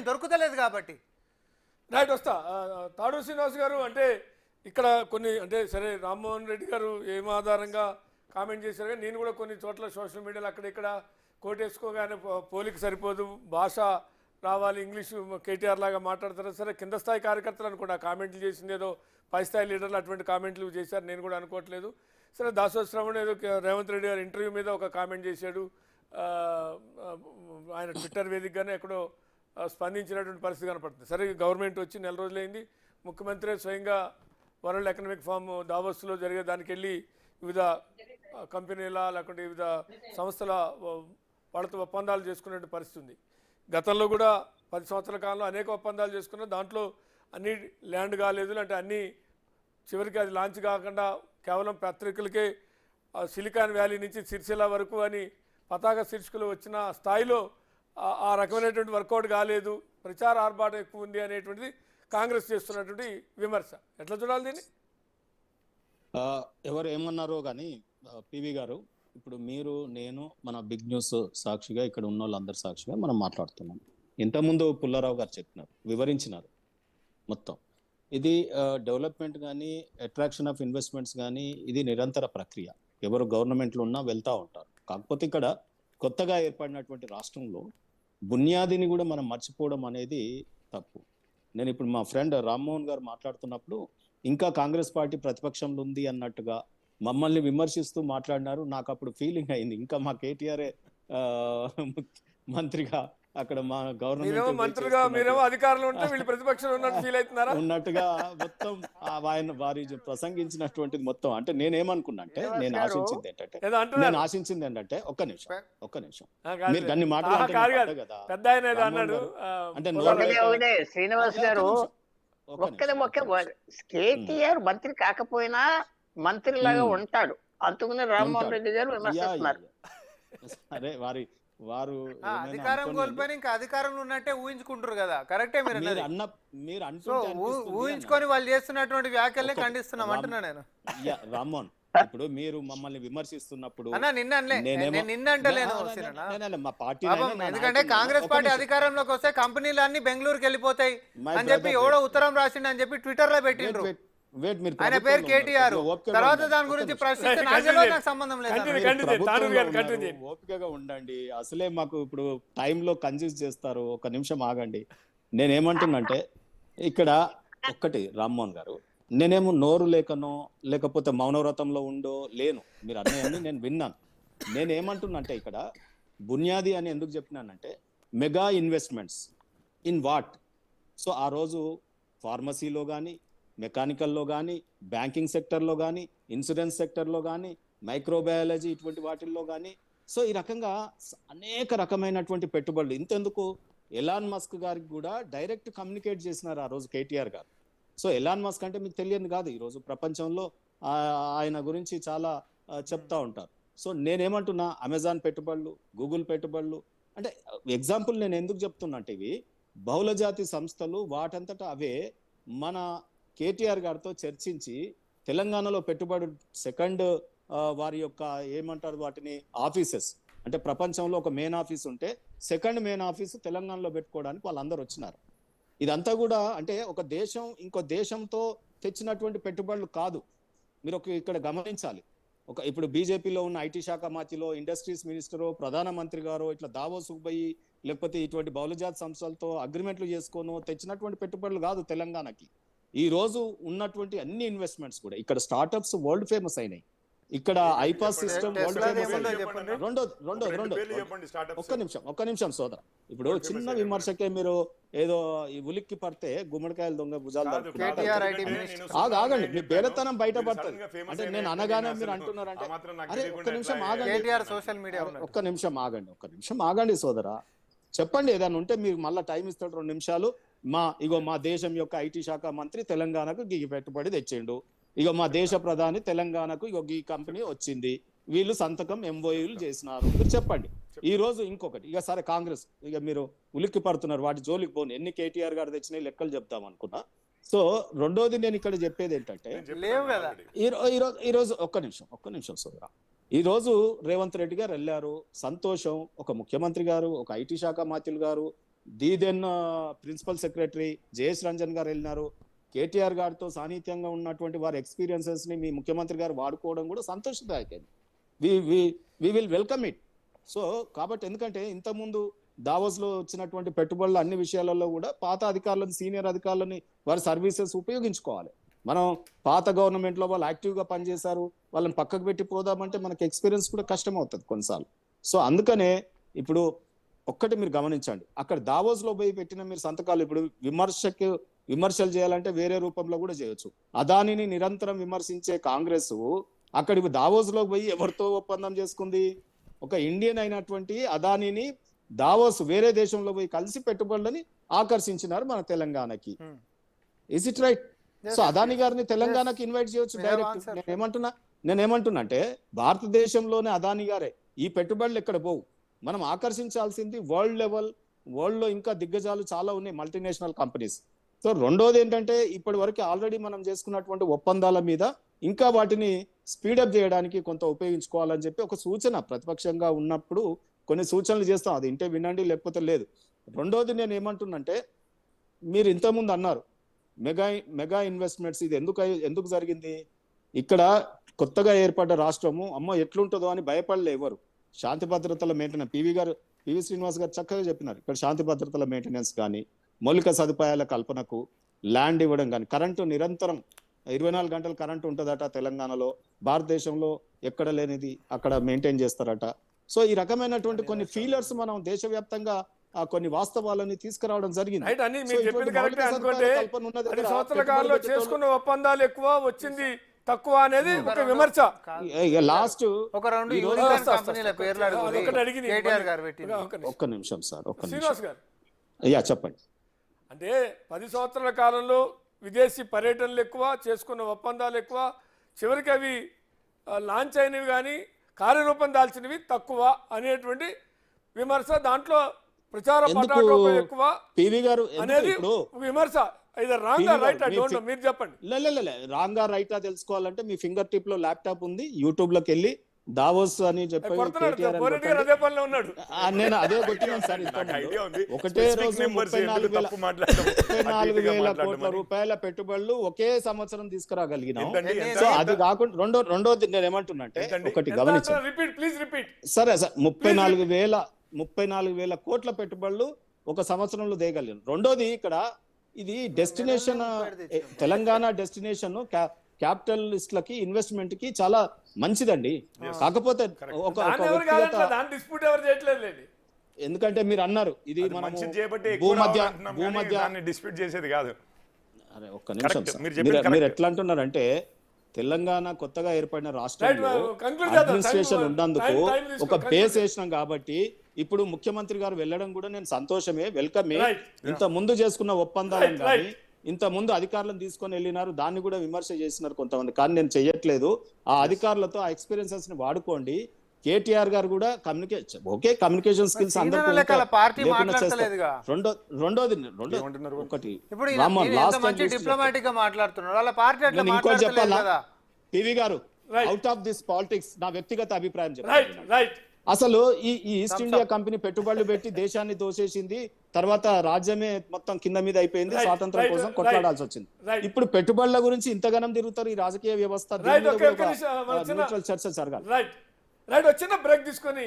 దొరుకుతలేదు కాబట్టి. రైట్, వస్తా. తాడూరు శ్రీనివాస్ గారు, అంటే ఇక్కడ కొన్ని అంటే సరే రామ్మోహన్ రెడ్డి గారు ఏం ఆధారంగా కామెంట్ చేశారు, కానీ నేను కూడా కొన్ని చోట్ల సోషల్ మీడియాలో అక్కడ ఇక్కడ కోటేసుకోగానే పోలికి సరిపోదు, భాష రావాలి, ఇంగ్లీషు కేటీఆర్ లాగా మాట్లాడతారు. సరే కింద స్థాయి కార్యకర్తలను కూడా కామెంట్లు చేసింది ఏదో పై స్థాయి లీడర్లు అటువంటి కామెంట్లు చేశారు, నేను కూడా అనుకోవట్లేదు. సరే దాసోజు శ్రవణ్ ఏదో రేవంత్ రెడ్డి గారు ఇంటర్వ్యూ మీద ఒక కామెంట్ చేశాడు, ఆయన ట్విట్టర్ వేదికగానే ఎక్కడో స్పందించినటువంటి పరిస్థితి కనపడుతుంది. సరే గవర్నమెంట్ వచ్చి నెల రోజులైంది, ముఖ్యమంత్రి స్వయంగా వరల్డ్ ఎకనామిక్ ఫామ్ దావోస్లో జరిగే దానికి వెళ్ళి వివిధ కంపెనీల లేకుంటే వివిధ సంస్థల వాళ్ళతో ఒప్పందాలు చేసుకునే పరిస్థితి ఉంది. గతంలో కూడా 10 సంవత్సరాల కాలంలో అనేక ఒప్పందాలు చేసుకున్నా, దాంట్లో అన్ని ల్యాండ్ కాలేదు, అంటే అన్నీ చివరికి అది లాంచ్ కాకుండా కేవలం పత్రికలకే సిలికాన్ వ్యాలీ నుంచి సిరిసిల్ల వరకు అని పతాక శీర్షికలు వచ్చిన స్థాయిలో ఆ రకమైనటువంటి వర్కౌట్ కాలేదు, ప్రచార ఆర్భాటం ఎక్కువ ఉంది అనేటువంటిది కాంగ్రెస్ చేస్తున్నటువంటి విమర్శ. ఎట్లా చూడాలి దీన్ని? ఎవరు ఏమన్నారో కానీ పివి గారు, ఇప్పుడు మీరు నేను మన బిగ్ న్యూస్ సాక్షిగా ఇక్కడ ఉన్న వాళ్ళందరి సాక్షిగా మనం మాట్లాడుతున్నాం. ఇంతకుముందు పుల్లారావు గారు చెప్పినారు, వివరించినారు మొత్తం. ఇది డెవలప్మెంట్ కానీ అట్రాక్షన్ ఆఫ్ ఇన్వెస్ట్మెంట్స్ కానీ ఇది నిరంతర ప్రక్రియ. ఎవరు గవర్నమెంట్లో ఉన్నా వెళ్తూ ఉంటారు. కాకపోతే ఇక్కడ కొత్తగా ఏర్పడినటువంటి రాష్ట్రంలో బునియాదిని కూడా మనం మర్చిపోవడం అనేది తప్పు. నేను ఇప్పుడు మా ఫ్రెండ్ రామ్మోహన్ గారు మాట్లాడుతున్నప్పుడు ఇంకా కాంగ్రెస్ పార్టీ ప్రతిపక్షంలో ఉంది అన్నట్టుగా మమ్మల్ని విమర్శిస్తూ మాట్లాడినారు. నాకు అప్పుడు ఫీలింగ్ అయింది, ఇంకా మా కేటీఆర్ మంత్రిగా అక్కడ మా గవర్నమెంట్ మంత్రులుగా మీరేమో అధికారంలో ఉంటే వీళ్ళు ప్రతిపక్షంలో ఉన్నట్టు ఫీల్ అవుతున్నారా ఉన్నట్టుగా మొత్తం ఆయన వారి ప్రసంగించినటువంటిది మొత్తం. అంటే నేనేమనుకున్నా అంటే నేను ఆశించింది ఏంటంటే ఒక్క నిమిషం మీరు దాన్ని మాట్లాడారు కదా పెద్ద అన్నాడు. అంటే శ్రీనివాస్ గారు కేటీఆర్ మంత్రి కాకపోయినా మంత్రిలాగా ఉంటాడు, అందుకనే రామ్మోహన్ రెడ్డి గారు విమర్శిస్తున్నారు. అదే వారు అధికారం కోల్పోయిన ఇంకా అధికారంలో ఉన్నట్టే ఊహించుకుంటారు కదా. కరెక్టే మీరు ఊహించుకొని వాళ్ళు చేస్తున్నటువంటి వ్యాఖ్యల్ని ఖండిస్తున్నాం అంటున్నా నేను. రామ్మోహన్, ఇప్పుడు మీరు మమ్మల్ని విమర్శిస్తున్నప్పుడు ఎందుకంటే కాంగ్రెస్ పార్టీ అధికారంలోకి వస్తే కంపెనీలు అన్ని బెంగళూరుకి వెళ్ళిపోతాయి అని చెప్పి ఎవడో ఉత్తరం రాసిండు అని చెప్పి ట్విట్టర్ లో పెట్టిండ్రు. ఆయన పేరు కేటీఆర్. తర్వాత దాని గురించి ప్రశ్నిస్తే నాకు సంబంధం లేదు. ఓపికగా ఉండండి, అసలే మాకు ఇప్పుడు టైంలో కన్ఫ్యూజ్ చేస్తారు. ఒక నిమిషం ఆగండి. నేనేమంటున్నంటే ఇక్కడ ఒక్కటి రామ్మోహన్ గారు, నేనేమో నోరు లేకనో లేకపోతే మౌనవ్రతంలో ఉండో లేను, మీరు అన్నీ నేను విన్నాను. నేనేమంటున్నంటే ఇక్కడ బునియాది అని ఎందుకు చెప్పినానంటే mega investments in what. So ఆ రోజు ఫార్మసీలో కానీ, మెకానికల్లో కానీ, బ్యాంకింగ్ సెక్టర్లో కానీ, ఇన్సూరెన్స్ సెక్టర్లో కానీ, మైక్రోబయాలజీ ఇటువంటి వాటిల్లో కానీ, సో ఈ రకంగా అనేక రకమైనటువంటి పెట్టుబడులు. ఇంతెందుకు ఎలాన్ మస్క్ గారికి కూడా డైరెక్ట్ కమ్యూనికేట్ చేసినారు ఆ రోజు కేటీఆర్ గారు. సో ఎలాన్ మస్క్ అంటే మీకు తెలియదు కాదు, ఈరోజు ప్రపంచంలో ఆయన గురించి చాలా చెప్తా ఉంటారు. సో నేనేమంటున్నా, అమెజాన్ పెట్టుబడులు, గూగుల్ పెట్టుబడులు, అంటే ఎగ్జాంపుల్ నేను ఎందుకు చెప్తున్నా అంటే ఇవి బహుళజాతి సంస్థలు వాటంతటా అవే మన కేటీఆర్ గారితో చర్చించి తెలంగాణలో పెట్టుబడి సెకండ్ వారి యొక్క ఏమంటారు వాటిని ఆఫీసెస్, అంటే ప్రపంచంలో ఒక మెయిన్ ఆఫీస్ ఉంటే సెకండ్ మెయిన్ ఆఫీస్ తెలంగాణలో పెట్టుకోవడానికి వాళ్ళందరూ వచ్చినారు. ఇదంతా కూడా అంటే ఒక దేశం ఇంకో దేశంతో తెచ్చినటువంటి పెట్టుబడులు కాదు. మీరు ఇక్కడ గమనించాలి. ఇప్పుడు బీజేపీలో ఉన్న ఐటీ శాఖ మంత్రిలో, ఇండస్ట్రీస్ మినిస్టరో, ప్రధానమంత్రి గారో ఇట్లా దావోసుకు పోయి లేకపోతే ఇటువంటి బహుళజాతి సంస్థలతో అగ్రిమెంట్లు చేసుకోను తెచ్చినటువంటి పెట్టుబడులు కాదు తెలంగాణకి. ఈ రోజు ఉన్నటువంటి అన్ని ఇన్వెస్ట్మెంట్స్ కూడా ఇక్కడ స్టార్ట్అప్స్ వరల్డ్ ఫేమస్ అయినాయి. ఇక్కడ ఐపాస్ సిస్టమ్ వరల్డ్ ఫేమస్ అయినాయి. ఒక్క నిమిషం సోదర, ఇప్పుడు చిన్న విమర్శకే మీరు ఏదో ఈ ఉలిక్కి పడితే గుమ్మడికాయలు దొంగ భుజాలు ఆగండి, మీ బేరతనం బయటపడుతుంది. అంటే నేను అనగానే మీరు అంటున్నారంటే అరే ఒక్క నిమిషం ఆగండి సోదర, చెప్పండి ఏదైనా ఉంటే మీరు మళ్ళీ టైం ఇస్తాడు 2 నిమిషాలు. మా దేశం యొక్క ఐటీ శాఖ మంత్రి తెలంగాణకు ఈ పెట్టుబడి తెచ్చిండు, మా దేశ ప్రధాని తెలంగాణకు ఈ కంపెనీ వచ్చింది, వీళ్ళు సంతకం ఎంఓయూలు చేసినారు, మీరు చెప్పండి. ఈ రోజు ఇంకొకటి సరే కాంగ్రెస్ మీరు ఉలిక్కి పడుతున్నారు, వాటి జోలికి పోను, ఎన్ని కేటీఆర్ గారు తెచ్చినాయి లెక్కలు చెప్తాం అనుకున్నా. సో రెండోది నేను ఇక్కడ చెప్పేది ఏంటంటే ఈరోజు ఒక్క నిమిషం సోదరా, ఈ రోజు రేవంత్ రెడ్డి గారు వెళ్ళారు, సంతోషం. ఒక ముఖ్యమంత్రి గారు, ఒక ఐటీ శాఖ మంత్రులు గారు then principal secretary Jayesh Ranjan గారు వెళ్ళినారు. కేటీఆర్ గారితో సాన్నిహిత్యంగా ఉన్నటువంటి వారి ఎక్స్పీరియన్సెస్ ని మీ ముఖ్యమంత్రి గారు వాడుకోవడం కూడా సంతోషదాయకం. We will welcome it. So కాబట్టి ఎందుకంటే ఇంతకుముందు దావోస్ లో వచ్చినటువంటి పెట్టుబడులు అన్ని విషయాలలో కూడా పాత అధికారులను, సీనియర్ అధికారులని వారి సర్వీసెస్ ఉపయోగించుకోవాలి. మనం పాత గవర్నమెంట్ లో వాళ్ళు యాక్టివ్ గా పనిచేశారు, వాళ్ళని పక్కకు పెట్టి పోదామంటే మనకి ఎక్స్పీరియన్స్ కూడా కష్టం అవుతుంది కొన్నిసార్లు. సో అందుకనే ఇప్పుడు ఒక్కటి మీరు గమనించండి, అక్కడ దావోస్ లో పోయి పెట్టిన మీరు సంతకాలు ఇప్పుడు విమర్శలు చేయాలంటే వేరే రూపంలో కూడా చేయొచ్చు. అదానిని నిరంతరం విమర్శించే కాంగ్రెస్ అక్కడ దావోస్ లో పోయి ఎవరితో ఒప్పందం చేసుకుంది? ఒక ఇండియన్ అయినటువంటి అదానిని దావోస్ వేరే దేశంలో పోయి కలిసి పెట్టుబడులని ఆకర్షించినారు మన తెలంగాణకి. Is it right? So Adani గారిని తెలంగాణకి ఇన్వైట్ చేయొచ్చు డైరెక్ట్. నేనేమంటున్నా అంటే భారతదేశంలోనే అదాని గారే ఈ పెట్టుబడులు ఎక్కడ పోవు. మనం ఆకర్షించాల్సింది వరల్డ్ లెవెల్, వరల్డ్ లో ఇంకా దిగ్గజాలు చాలా ఉన్నాయి మల్టీనేషనల్ కంపెనీస్. సో రెండోది ఏంటంటే ఇప్పటి వరకు ఆల్రెడీ మనం చేసుకున్నటువంటి ఒప్పందాల మీద ఇంకా వాటిని స్పీడప్ చేయడానికి కొంత ఉపయోగించుకోవాలని చెప్పి ఒక సూచన, ప్రతిపక్షంగా ఉన్నప్పుడు కొన్ని సూచనలు చేస్తాం, అది ఇంటే వినండి లేకపోతే లేదు. రెండోది నేను ఏమంటున్నంటే మీరు ఇంతకుముందు అన్నారు మెగా ఇన్వెస్ట్మెంట్స్, ఇది ఎందుకు జరిగింది? ఇక్కడ కొత్తగా ఏర్పడ్డ రాష్ట్రము అమ్మ ఎట్లుంటుందో అని భయపడలే ఎవరు. శాంతి భద్రతల మెయింటెనెన్స్ పివి శ్రీనివాస్ గారు చక్కగా చెప్పినారు. ఇక్కడ శాంతి భద్రతల మెయింటెనెన్స్ కానీ, మౌలిక సదుపాయాల కల్పనకు ల్యాండ్ ఇవ్వడం కానీ, కరెంటు నిరంతరం 24 గంటలు కరెంటు ఉంటుందట తెలంగాణలో, భారతదేశంలో ఎక్కడ లేనిది అక్కడ మెయింటైన్ చేస్తారట. సో ఈ రకమైనటువంటి కొన్ని ఫీలర్స్ మనం దేశవ్యాప్తంగా కొన్ని వాస్తవాలని తీసుకురావడం జరిగింది. రైట్ అని మీరు చెప్పింది కరెక్టే అనుకుంటే 10 సంవత్సరాల కాలంలో చేసుకున్న ఒప్పందాలు ఎక్కువ, వచ్చింది తక్కువ అనేది ఒక విమర్శ. లాస్ట్ ఒక రెండు యూనికార్న్ కంపెనీల పేర్లు అడుగుతుంది కేటీఆర్ గారు పెట్టింది. ఒక్క నిమిషం సార్, ఒక్క శ్రీనివాస్ నిమిషం. గారు యా చెప్పండి. అంటే 10 సంవత్సరాల కాలంలో విదేశీ పర్యటనలు ఎక్కువ, చేసుకున్న ఒప్పందాలు ఎక్కువ, చివరికి అవి లాంచ్ అయినవి కానీ కార్యరూపం దాల్చినవి తక్కువ అనేటువంటి విమర్శ. దాంట్లో ప్రచార పటాటోపం ఎక్కువ పివి గారు అనేది విమర్శ. ఇది wrong right? I don't know, మీరు చెప్పండి. రాంగ్ రైటా తెలుసుకోవాలంటే మీ ఫింగర్ టిప్ లో ల్యాప్టాప్ ఉంది, యూట్యూబ్ లోకి వెళ్ళి దావోస్ అని చెప్పి నేను అదే కొట్టినాను సార్. ఒకటే రోజు 34,000 కోట్ల రూపాయల పెట్టుబడులు ఒకే సంవత్సరం తీసుకురాగలిగినాం. సో అది కాకుండా రెండోది నేను ఏమంటున్నా అంటే ఒకటి గమనించండి. సరే సార్, 34,000 కోట్ల పెట్టుబడులు ఒక సంవత్సరంలో దేయగలిగాం. రెండోది ఇక్కడ ఇది డెస్టినేషన్, తెలంగాణ డెస్టినేషన్ క్యాపిటలిస్ట్లకి ఇన్వెస్ట్మెంట్ కి చాలా మంచిదండి. కాకపోతే ఒక ఎందుకంటే మీరు అన్నారు ఇది డిస్ప్యూట్ చేసేది కాదు. అరే ఒక్క నిమిషం, మీరు ఎట్లా అంటున్నారంటే తెలంగాణ కొత్తగా ఏర్పడిన రాష్ట్రంలో అడ్మినిస్ట్రేషన్ ఉన్నందుకు ఒక బేస్ వేసినాం కాబట్టి ఇప్పుడు ముఖ్యమంత్రి గారు వెళ్ళడం కూడా నేను సంతోషమే, వెల్కమే. ఇంత ముందు చేసుకున్న ఒప్పందాలను కానీ ఇంత ముందు అధికారులను తీసుకొని వెళ్ళినారు, దాన్ని కూడా విమర్శ చేసినారు కొంతమంది, కానీ నేను చెయ్యట్లేదు. ఆ అధికారులతో ఆ ఎక్స్పీరియన్సెస్ ని వాడుకోండి. కేటీఆర్ గారు కూడా కమ్యూనికేషన్ స్కిల్స్ అందరికీ ఒకటి డిప్లొమాటిక్ గా మాట్లాడుతున్నారు వాళ్ళ పార్టీ. ఇంకోటి చెప్పాలా పివి గారు, అవుట్ ఆఫ్ దిస్ పాలిటిక్స్ నా వ్యక్తిగత అభిప్రాయం చెప్పారు. అసలు ఈ ఈస్ట్ ఇండియా కంపెనీ పెట్టుబడులు పెట్టి దేశాన్ని దోసేసింది, తర్వాత రాజ్యమే మొత్తం కింద మీద అయిపోయింది, స్వాతంత్రం కోసం కొట్లాడాల్సి వచ్చింది. ఇప్పుడు పెట్టుబడుల గురించి ఇంతగానం తిరుగుతారు ఈ రాజకీయ వ్యవస్థ, చర్చ జరగాలి. చిన్న బ్రేక్ తీసుకొని